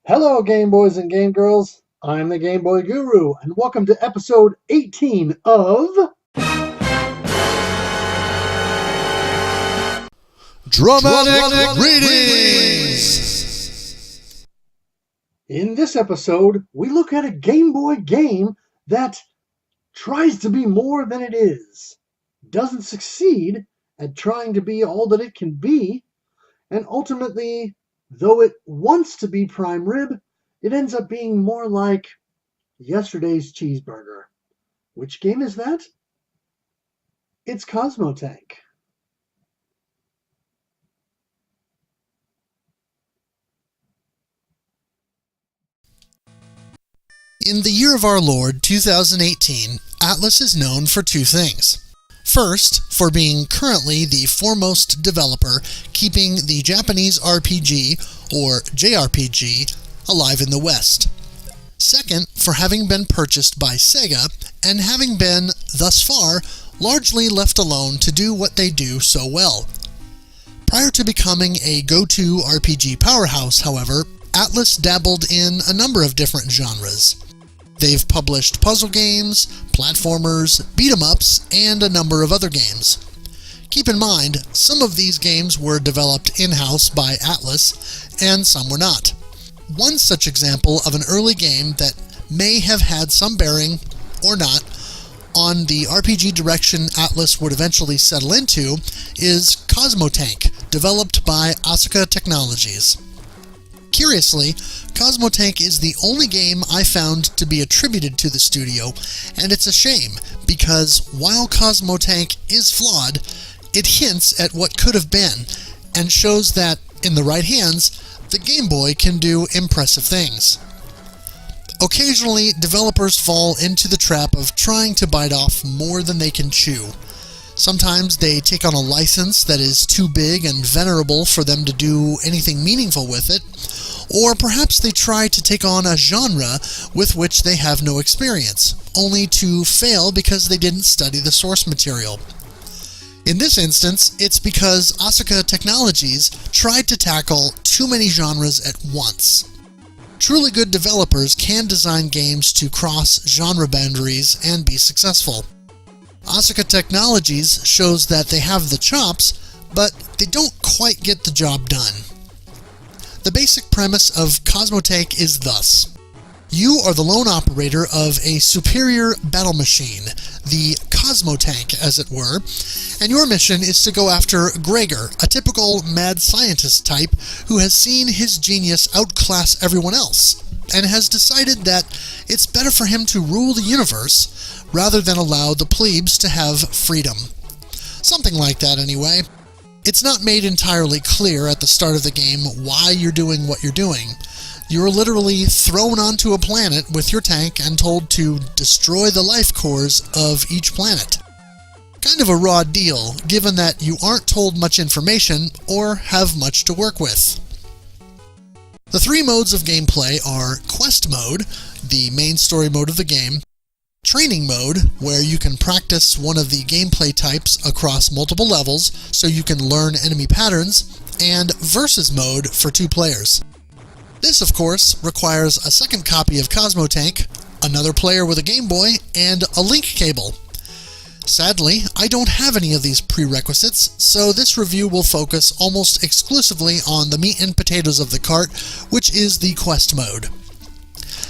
Hello, Game Boys and Game Girls. I'm the Game Boy Guru, and welcome to episode 18 of Dramatic Readings! In this episode, we look at a Game Boy game that tries to be more than it is, doesn't succeed at trying to be all that it can be, and ultimately, though it wants to be prime rib, it ends up being more like yesterday's cheeseburger. Which game is that? It's Cosmo Tank. In the year of our Lord, 2018, Atlus is known for two things. First, for being currently the foremost developer keeping the Japanese RPG, or JRPG, alive in the West. Second, for having been purchased by Sega and having been, thus far, largely left alone to do what they do so well. Prior to becoming a go-to RPG powerhouse, however, Atlus dabbled in a number of different genres. They've published puzzle games, platformers, beat-em-ups, and a number of other games. Keep in mind, some of these games were developed in-house by Atlus, and some were not. One such example of an early game that may have had some bearing, or not, on the RPG direction Atlus would eventually settle into is Cosmo Tank, developed by Asuka Technologies. Curiously, Cosmo Tank is the only game I found to be attributed to the studio, and it's a shame, because while Cosmo Tank is flawed, it hints at what could have been, and shows that, in the right hands, the Game Boy can do impressive things. Occasionally, developers fall into the trap of trying to bite off more than they can chew. Sometimes they take on a license that is too big and venerable for them to do anything meaningful with it, or perhaps they try to take on a genre with which they have no experience, only to fail because they didn't study the source material. In this instance, it's because Asuka Technologies tried to tackle too many genres at once. Truly good developers can design games to cross genre boundaries and be successful. Asuka Technologies shows that they have the chops, but they don't quite get the job done. The basic premise of Cosmo Tank is thus. You are the lone operator of a superior battle machine, the Cosmo Tank, as it were, and your mission is to go after Gregor, a typical mad scientist type who has seen his genius outclass everyone else, and has decided that it's better for him to rule the universe rather than allow the plebes to have freedom. Something like that, anyway. It's not made entirely clear at the start of the game why you're doing what you're doing. You're literally thrown onto a planet with your tank and told to destroy the life cores of each planet. Kind of a raw deal, given that you aren't told much information or have much to work with. The three modes of gameplay are Quest Mode, the main story mode of the game, Training Mode, where you can practice one of the gameplay types across multiple levels so you can learn enemy patterns, and Versus Mode for 2 players. This, of course, requires a second copy of Cosmo Tank, another player with a Game Boy, and a link cable. Sadly, I don't have any of these prerequisites, so this review will focus almost exclusively on the meat and potatoes of the cart, which is the Quest Mode.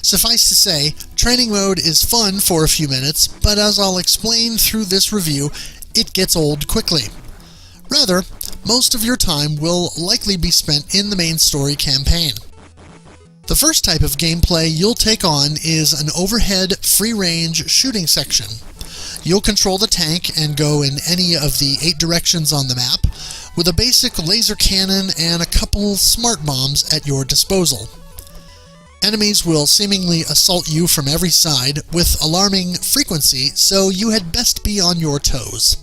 Suffice to say, Training Mode is fun for a few minutes, but as I'll explain through this review, it gets old quickly. Rather, most of your time will likely be spent in the main story campaign. The first type of gameplay you'll take on is an overhead, free-range shooting section. You'll control the tank and go in any of the 8 directions on the map, with a basic laser cannon and a couple smart bombs at your disposal. Enemies will seemingly assault you from every side with alarming frequency, so you had best be on your toes.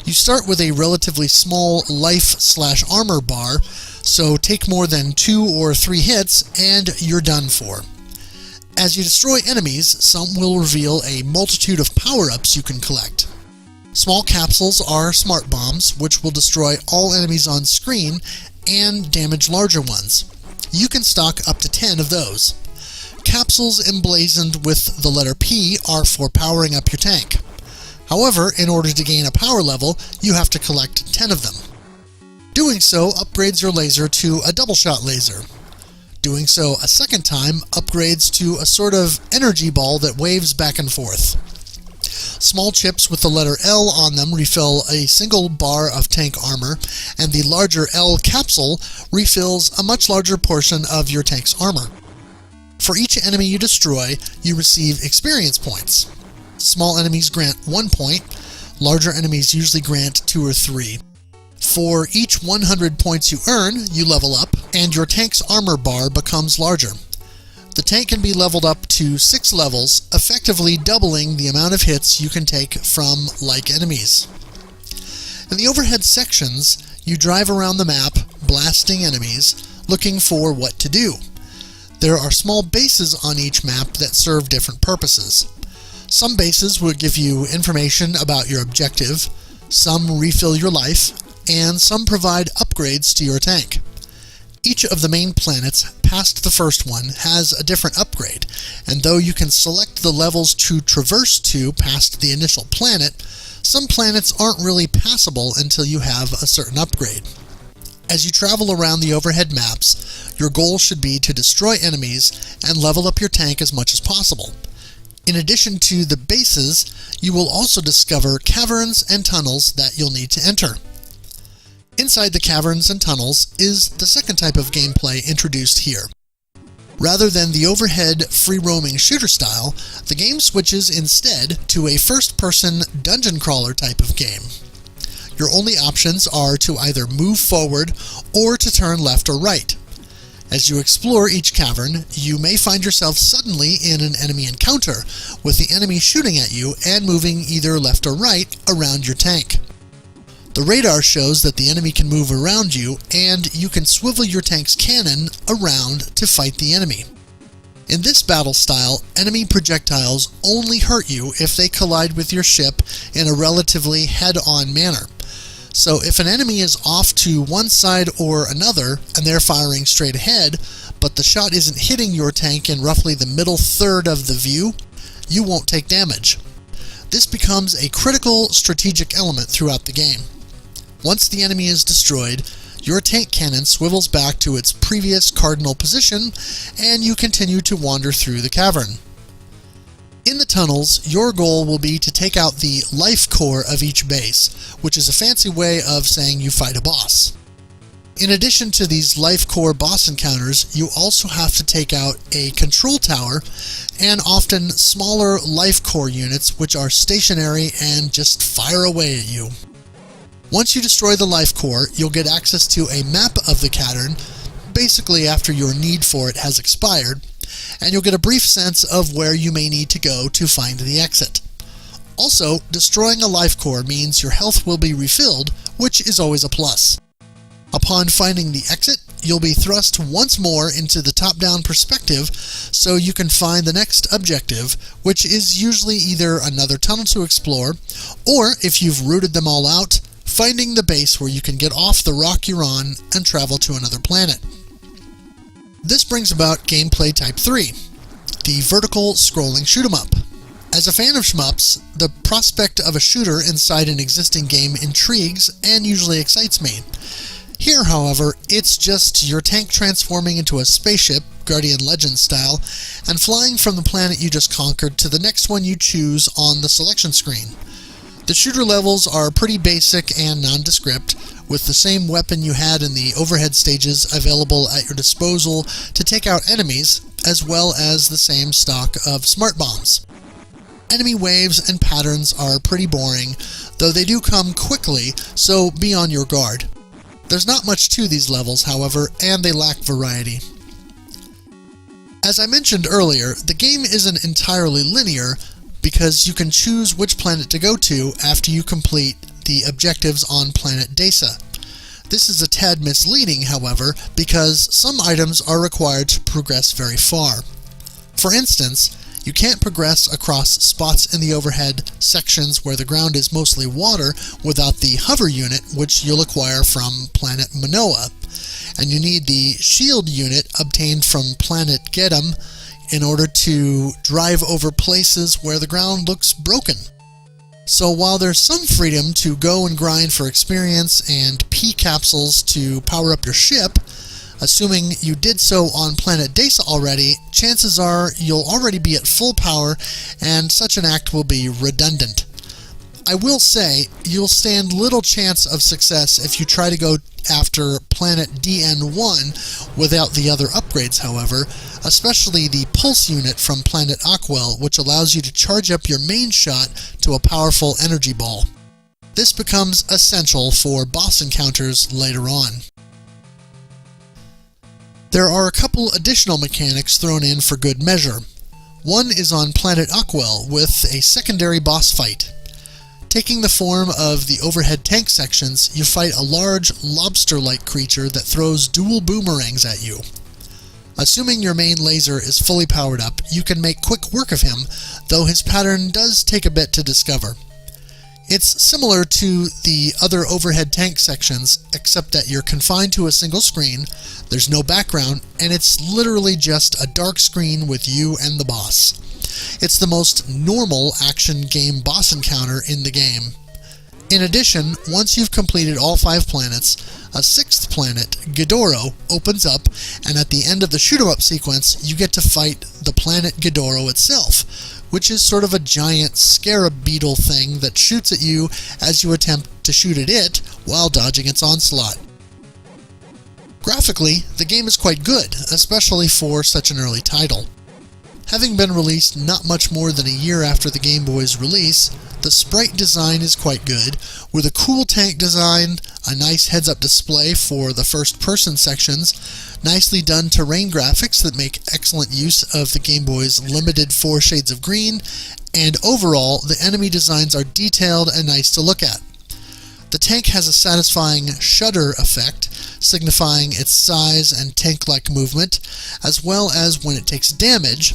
You start with a relatively small life/armor bar, so take more than 2 or 3 hits and you're done for. As you destroy enemies, some will reveal a multitude of power-ups you can collect. Small capsules are smart bombs, which will destroy all enemies on screen and damage larger ones. you can stock up to 10 of those. Capsules emblazoned with the letter P are for powering up your tank. However, in order to gain a power level, you have to collect 10 of them. Doing so upgrades your laser to a double-shot laser. Doing so a second time upgrades to a sort of energy ball that waves back and forth. Small chips with the letter L on them refill a single bar of tank armor, and the larger L capsule refills a much larger portion of your tank's armor. For each enemy you destroy, you receive experience points. Small enemies grant 1 point, larger enemies usually grant 2 or 3. For each 100 points you earn, you level up, and your tank's armor bar becomes larger. The tank can be leveled up to 6 levels, effectively doubling the amount of hits you can take from like enemies. In the overhead sections, you drive around the map, blasting enemies, looking for what to do. There are small bases on each map that serve different purposes. Some bases will give you information about your objective, some refill your life, and some provide upgrades to your tank. Each of the main planets past the first one has a different upgrade, and though you can select the levels to traverse to past the initial planet, some planets aren't really passable until you have a certain upgrade. As you travel around the overhead maps, your goal should be to destroy enemies and level up your tank as much as possible. In addition to the bases, you will also discover caverns and tunnels that you'll need to enter. Inside the caverns and tunnels is the second type of gameplay introduced here. Rather than the overhead free-roaming shooter style, the game switches instead to a first-person dungeon crawler type of game. Your only options are to either move forward or to turn left or right. As you explore each cavern, you may find yourself suddenly in an enemy encounter, with the enemy shooting at you and moving either left or right around your tank. The radar shows that the enemy can move around you, and you can swivel your tank's cannon around to fight the enemy. In this battle style, enemy projectiles only hurt you if they collide with your ship in a relatively head-on manner. So if an enemy is off to one side or another, and they're firing straight ahead, but the shot isn't hitting your tank in roughly the middle third of the view, you won't take damage. This becomes a critical strategic element throughout the game. Once the enemy is destroyed, your tank cannon swivels back to its previous cardinal position, and you continue to wander through the cavern. In the tunnels, your goal will be to take out the life core of each base, which is a fancy way of saying you fight a boss. In addition to these life core boss encounters, you also have to take out a control tower and often smaller life core units which are stationary and just fire away at you. Once you destroy the life core, you'll get access to a map of the cavern, basically after your need for it has expired, and you'll get a brief sense of where you may need to go to find the exit. Also, destroying a life core means your health will be refilled, which is always a plus. Upon finding the exit, you'll be thrust once more into the top-down perspective so you can find the next objective, which is usually either another tunnel to explore, or if you've rooted them all out, finding the base where you can get off the rock you're on and travel to another planet. This brings about gameplay type 3, the vertical scrolling shoot-'em-up. As a fan of shmups, the prospect of a shooter inside an existing game intrigues and usually excites me. Here, however, it's just your tank transforming into a spaceship, Guardian Legends style, and flying from the planet you just conquered to the next one you choose on the selection screen. The shooter levels are pretty basic and nondescript, with the same weapon you had in the overhead stages available at your disposal to take out enemies, as well as the same stock of smart bombs. Enemy waves and patterns are pretty boring, though they do come quickly, so be on your guard. There's not much to these levels, however, and they lack variety. As I mentioned earlier, the game isn't entirely linear, because you can choose which planet to go to after you complete the objectives on planet Desa. This is a tad misleading, however, because some items are required to progress very far. For instance, You can't progress across spots in the overhead sections where the ground is mostly water without the hover unit, which you'll acquire from planet Manoa. And you need the shield unit obtained from planet Gedum in order to drive over places where the ground looks broken. So while there's some freedom to go and grind for experience and P capsules to power up your ship, assuming you did so on planet Desa already, chances are you'll already be at full power and such an act will be redundant. I will say, you'll stand little chance of success if you try to go after planet DN1 without the other upgrades, however, especially the pulse unit from planet Aquel, which allows you to charge up your main shot to a powerful energy ball. This becomes essential for boss encounters later on. There are a couple additional mechanics thrown in for good measure. One is on planet Aquel with a secondary boss fight. Taking the form of the overhead tank sections, you fight a large lobster-like creature that throws dual boomerangs at you. Assuming your main laser is fully powered up, you can make quick work of him, though his pattern does take a bit to discover. It's similar to the other overhead tank sections, except that you're confined to a single screen, there's no background, and it's literally just a dark screen with you and the boss. It's the most normal action game boss encounter in the game. In addition, once you've completed all 5 planets, a 6th planet, Ghidorah, opens up, and at the end of the shoot-em-up sequence, you get to fight the planet Ghidorah itself, which is sort of a giant scarab beetle thing that shoots at you as you attempt to shoot at it while dodging its onslaught. Graphically, the game is quite good, especially for such an early title. Having been released not much more than a year after the Game Boy's release, the sprite design is quite good, with a cool tank design, a nice heads-up display for the first-person sections, nicely done terrain graphics that make excellent use of the Game Boy's limited 4 shades of green, and overall, the enemy designs are detailed and nice to look at. The tank has a satisfying shudder effect, signifying its size and tank-like movement, as well as when it takes damage,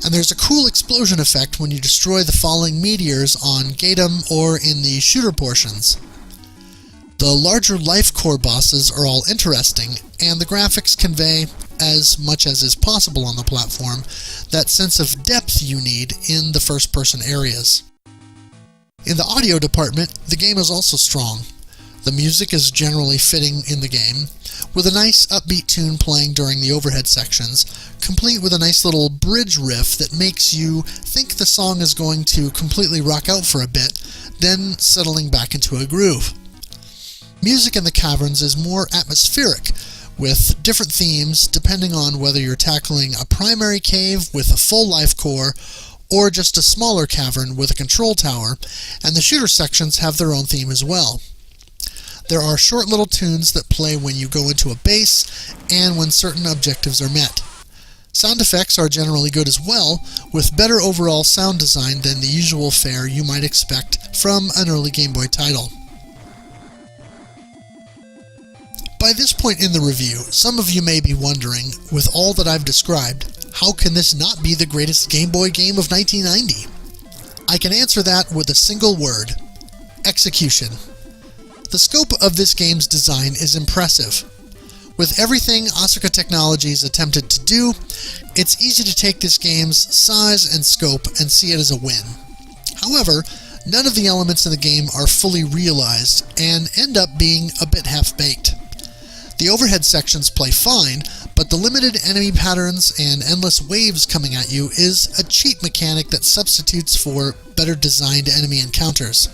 and there's a cool explosion effect when you destroy the falling meteors on Gatum or in the shooter portions. The larger life core bosses are all interesting, and the graphics convey, as much as is possible on the platform, that sense of depth you need in the first-person areas. In the audio department, the game is also strong. The music is generally fitting in the game, with a nice upbeat tune playing during the overhead sections, complete with a nice little bridge riff that makes you think the song is going to completely rock out for a bit, then settling back into a groove. Music in the caverns is more atmospheric, with different themes depending on whether you're tackling a primary cave with a full life core or just a smaller cavern with a control tower, and the shooter sections have their own theme as well. There are short little tunes that play when you go into a base and when certain objectives are met. Sound effects are generally good as well, with better overall sound design than the usual fare you might expect from an early Game Boy title. By this point in the review, some of you may be wondering, with all that I've described, how can this not be the greatest Game Boy game of 1990? I can answer that with a single word: execution. The scope of this game's design is impressive. With everything Asuka Technologies attempted to do, it's easy to take this game's size and scope and see it as a win. However, none of the elements in the game are fully realized and end up being a bit half-baked. The overhead sections play fine, but the limited enemy patterns and endless waves coming at you is a cheap mechanic that substitutes for better designed enemy encounters.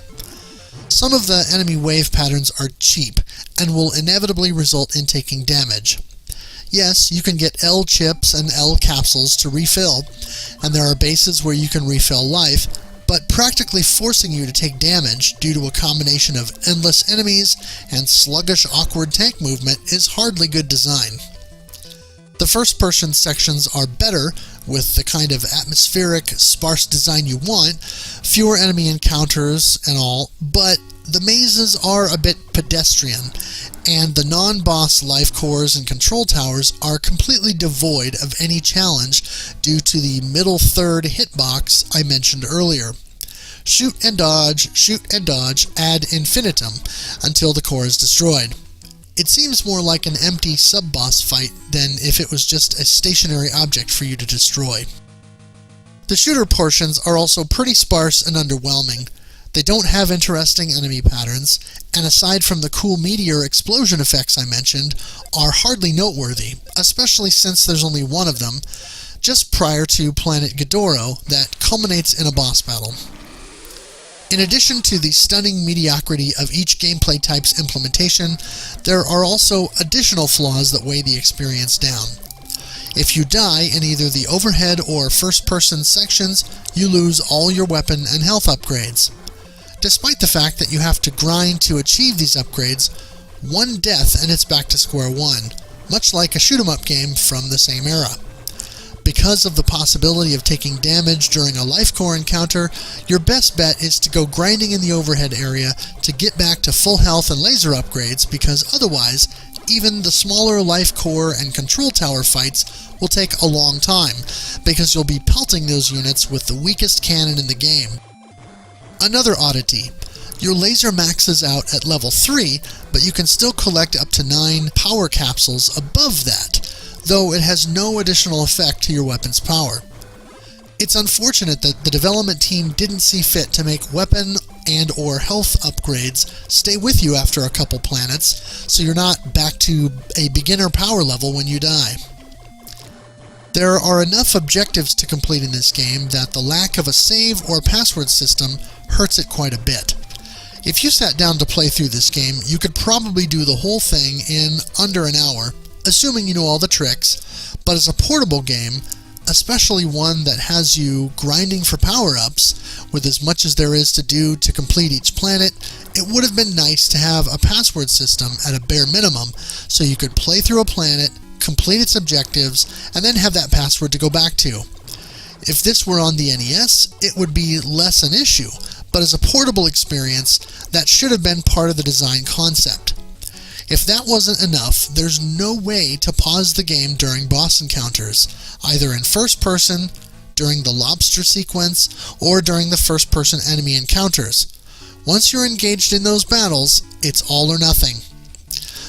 Some of the enemy wave patterns are cheap and will inevitably result in taking damage. Yes, you can get L chips and L capsules to refill, and there are bases where you can refill life, but practically forcing you to take damage due to a combination of endless enemies and sluggish, awkward tank movement is hardly good design. The first-person sections are better, with the kind of atmospheric, sparse design you want, fewer enemy encounters and all, but the mazes are a bit pedestrian, and the non-boss life cores and control towers are completely devoid of any challenge due to the middle third hitbox I mentioned earlier. Shoot and dodge ad infinitum until the core is destroyed. It seems more like an empty sub-boss fight than if it was just a stationary object for you to destroy. The shooter portions are also pretty sparse and underwhelming. They don't have interesting enemy patterns, and aside from the cool meteor explosion effects I mentioned, are hardly noteworthy, especially since there's only one of them, just prior to Planet Ghidorah, that culminates in a boss battle. In addition to the stunning mediocrity of each gameplay type's implementation, there are also additional flaws that weigh the experience down. If you die in either the overhead or first-person sections, you lose all your weapon and health upgrades. Despite the fact that you have to grind to achieve these upgrades, one death and it's back to square one, much like a shoot-'em-up game from the same era. Because of the possibility of taking damage during a life core encounter, your best bet is to go grinding in the overhead area to get back to full health and laser upgrades, because otherwise, even the smaller life core and control tower fights will take a long time, because you'll be pelting those units with the weakest cannon in the game. Another oddity, your laser maxes out at level 3, but you can still collect up to 9 power capsules above that, though it has no additional effect to your weapon's power. It's unfortunate that the development team didn't see fit to make weapon and or health upgrades stay with you after a couple planets, so you're not back to a beginner power level when you die. There are enough objectives to complete in this game that the lack of a save or password system hurts it quite a bit. If you sat down to play through this game, you could probably do the whole thing in under an hour, assuming you know all the tricks, but as a portable game, especially one that has you grinding for power-ups, with as much as there is to do to complete each planet, it would have been nice to have a password system at a bare minimum, so you could play through a planet, complete its objectives, and then have that password to go back to. If this were on the NES, it would be less an issue, but as a portable experience, that should have been part of the design concept. If that wasn't enough, there's no way to pause the game during boss encounters, either in first person, during the lobster sequence, or during the first-person enemy encounters. Once you're engaged in those battles, it's all or nothing.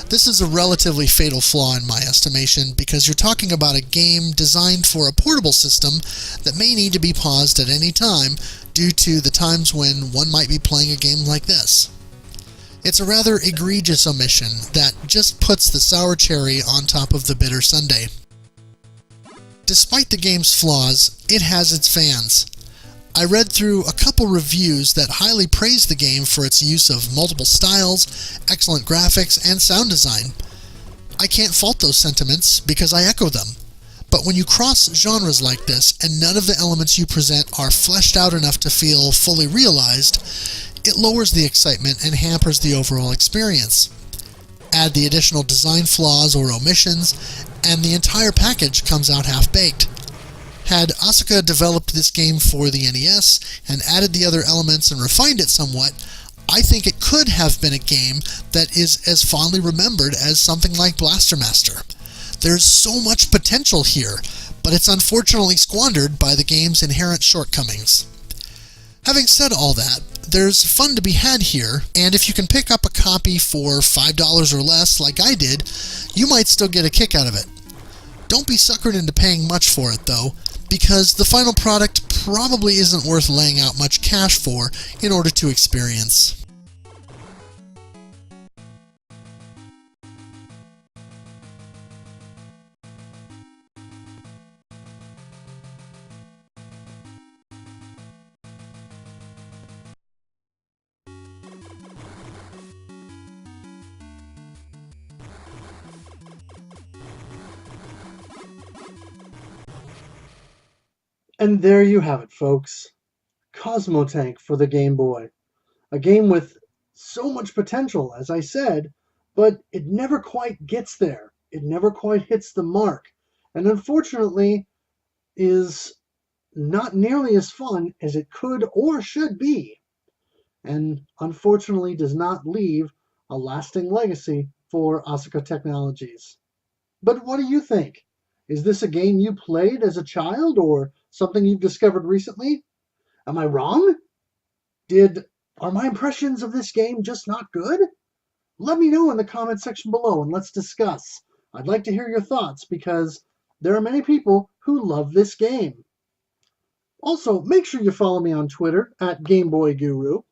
This is a relatively fatal flaw in my estimation, because you're talking about a game designed for a portable system that may need to be paused at any time due to the times when one might be playing a game like this. It's a rather egregious omission that just puts the sour cherry on top of the bitter sundae. Despite the game's flaws, it has its fans. I read through a couple reviews that highly praise the game for its use of multiple styles, excellent graphics, and sound design. I can't fault those sentiments because I echo them. But when you cross genres like this and none of the elements you present are fleshed out enough to feel fully realized, it lowers the excitement and hampers the overall experience. Add the additional design flaws or omissions, and the entire package comes out half-baked. Had Asuka developed this game for the NES and added the other elements and refined it somewhat, I think it could have been a game that is as fondly remembered as something like Blaster Master. There's so much potential here, but it's unfortunately squandered by the game's inherent shortcomings. Having said all that, there's fun to be had here, and if you can pick up a copy for $5 or less like I did, you might still get a kick out of it. Don't be suckered into paying much for it though, because the final product probably isn't worth laying out much cash for in order to experience. And there you have it, folks. Cosmo Tank for the Game Boy. A game with so much potential, as I said, but it never quite gets there. It never quite hits the mark. And unfortunately, is not nearly as fun as it could or should be. and unfortunately does not leave a lasting legacy for Asuka Technologies. But what do you think? Is this a game you played as a child or something you've discovered recently? Am I wrong? Did Are my impressions of this game just not good? Let me know in the comment section below and let's discuss. I'd like to hear your thoughts because there are many people who love this game. Also, make sure you follow me on Twitter at GameBoyGuru.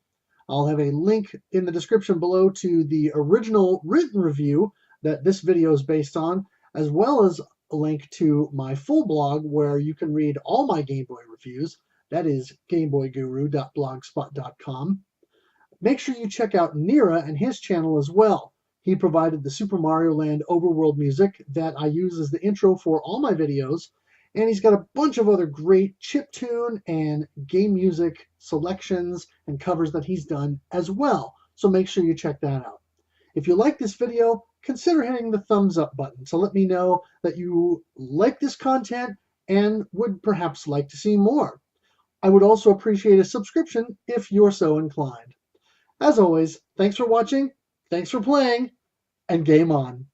I'll have a link in the description below to the original written review that this video is based on, as well as a link to my full blog where you can read all my Game Boy reviews. That is gameboyguru.blogspot.com. Make sure you check out Nira and his channel as well. He provided the Super Mario Land overworld music that I use as the intro for all my videos, and he's got a bunch of other great chiptune and game music selections and covers that he's done as well, so make sure you check that out. If you like this video, consider hitting the thumbs up button to let me know that you like this content and would perhaps like to see more. I would also appreciate a subscription if you're so inclined. As always, thanks for watching, thanks for playing, and game on.